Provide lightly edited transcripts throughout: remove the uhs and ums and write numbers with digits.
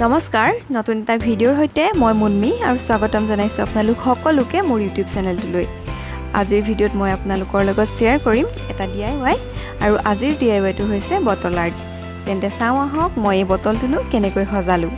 নমস্কাৰ নতুন এটা ভিডিঅ'ৰ সৈতে মই মুনমি আৰু স্বাগতম জনাইছো আপোনালোক সকলোকে মোৰ ইউটিউব চেনেলটোলৈ আজিৰ ভিডিঅ'ত মই আপোনালোকৰ লগত শ্বেয়াৰ কৰিম এটা DIY আৰু আজিৰ DIYটো হৈছে বটল আৰ্ট তেন্তে চাওঁ আহক মই এই বটলটো কেনেকৈ সজালো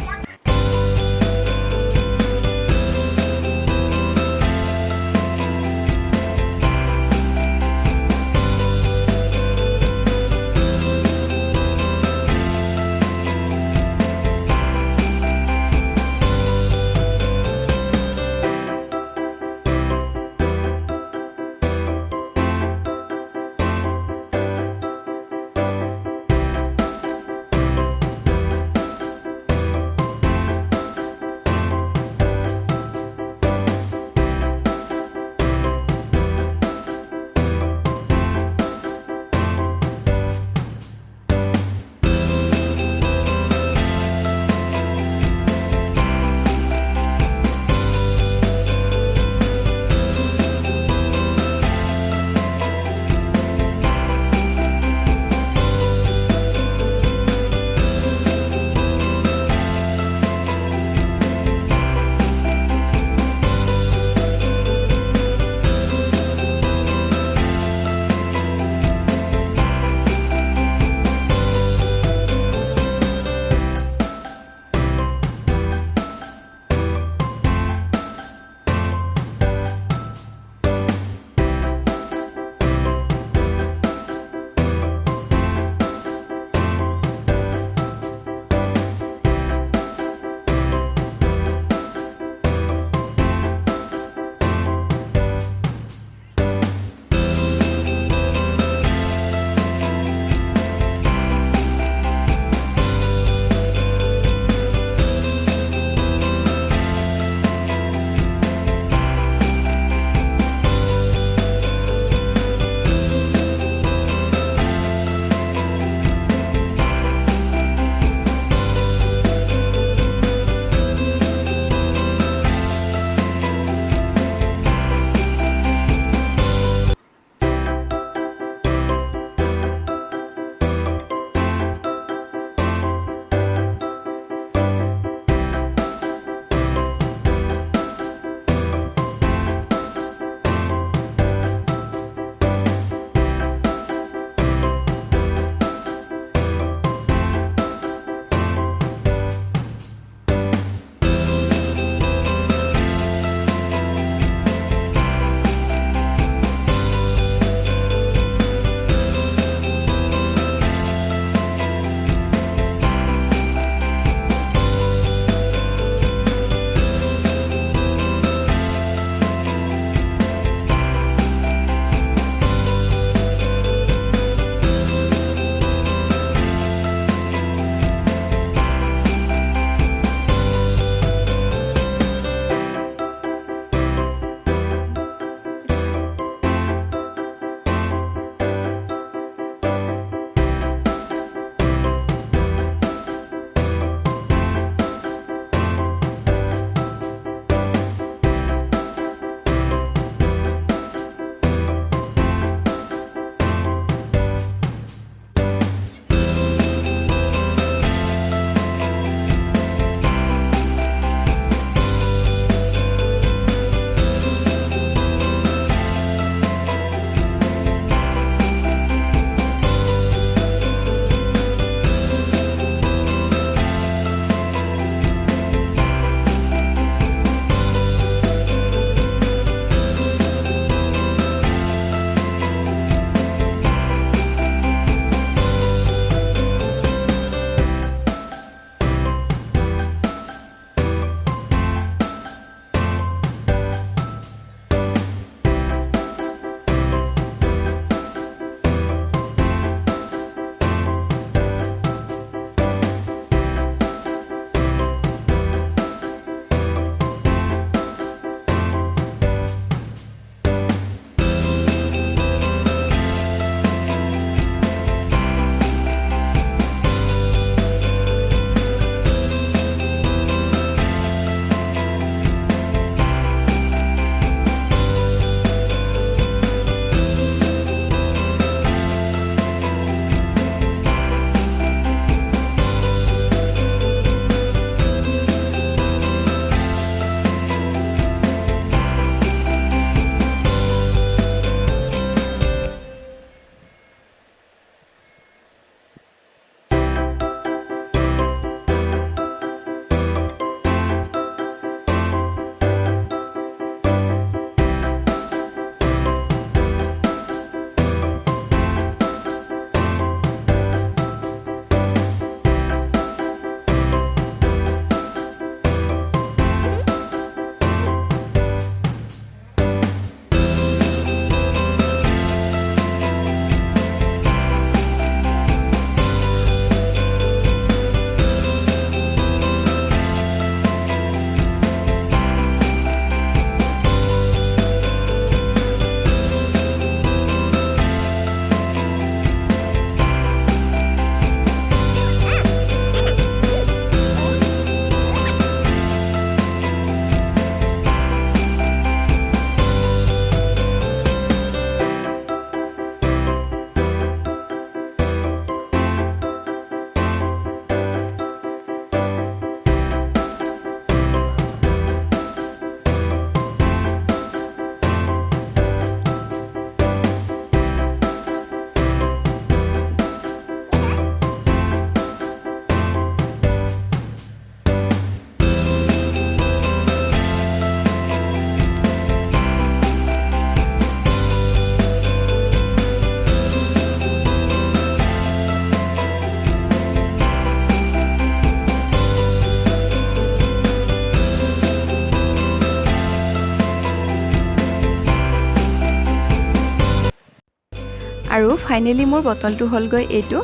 আৰু ফাইনেলি মোৰ বটলটো হ'লগৈ এইটো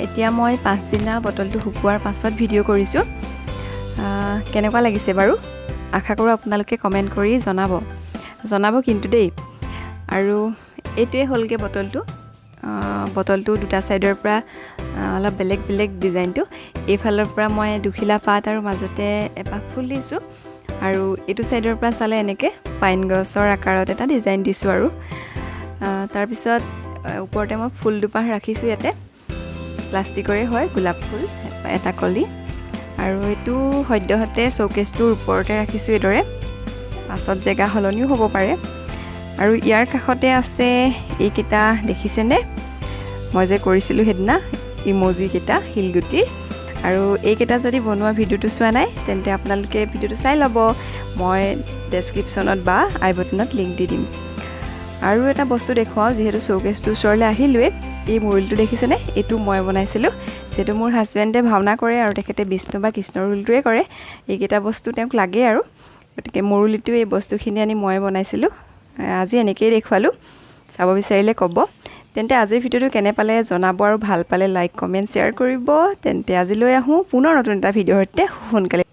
এতিয়া মই 5 দিনা বটলটো শুকুৱাৰ পাছত ভিডিঅ' কৰিছোঁ কেনেকুৱা লাগিছে বাৰু আশা কৰোঁ আপোনালোকে কমেণ্ট কৰি জনাব কিন্তু দেই আৰু এইটোৱে হ'লগৈ বটলটো দুটা সাইডৰ পৰা অলপ বেলেগ ডিজাইনটো এইফালৰ পৰা মই দুখিলা পাত আৰু মাজতে এপাক ফুল দিছোঁ আৰু এইটো সাইডৰ পৰা চালে এনেকৈ পাইন গছৰ আকাৰত এটা ডিজাইন দিছোঁ আৰু তাৰ পিছত ওপৰতে মই ফুল দুপাহ ৰাখিছোঁ ইয়াতে প্লাষ্টিকৰে হয় গোলাপ ফুল এটা কলি আৰু এইটো সদ্যহতে শোকেছটোৰ ওপৰতে ৰাখিছোঁ এইদৰে পাছত জেগা হলনিও হ'ব পাৰে আৰু ইয়াৰ কাষতে আছে এইকেইটা দেখিছেনে মই যে কৰিছিলোঁ সেইদিনা ইমোজি কেইটা হিলগুটিৰ আৰু এইকেইটা যদি বনোৱা ভিডিঅ'টো চোৱা নাই তেন্তে আপোনালোকে ভিডিঅ'টো চাই ল'ব মই ডেছক্ৰিপশ্যনত বা আই বটনত লিংক দি দিম আৰু এটা বস্তু দেখুৱাওঁ যিহেতু শোকেছটো ওচৰলৈ আহিলোৱে এই মুৰুলটো দেখিছেনে এইটো মই বনাইছিলোঁ যেটো মোৰ হাজবেণ্ডে ভাওনা কৰে আৰু তেখেতে বিষ্ণু বা কৃষ্ণৰ ৰোলটোৱে কৰে এইকেইটা বস্তু তেওঁক লাগে আৰু গতিকে মুৰুলিটো এই বস্তুখিনি আনি মই বনাইছিলোঁ আজি এনেকেই দেখুৱালোঁ চাব বিচাৰিলে ক'ব তেন্তে আজিৰ ভিডিঅ'টো কেনে পালে জনাব আৰু ভাল পালে লাইক কমেণ্ট শ্বেয়াৰ কৰিব তেন্তে আজিলৈ আহোঁ পুনৰ নতুন এটা ভিডিঅ'ৰ সৈতে সোনকালে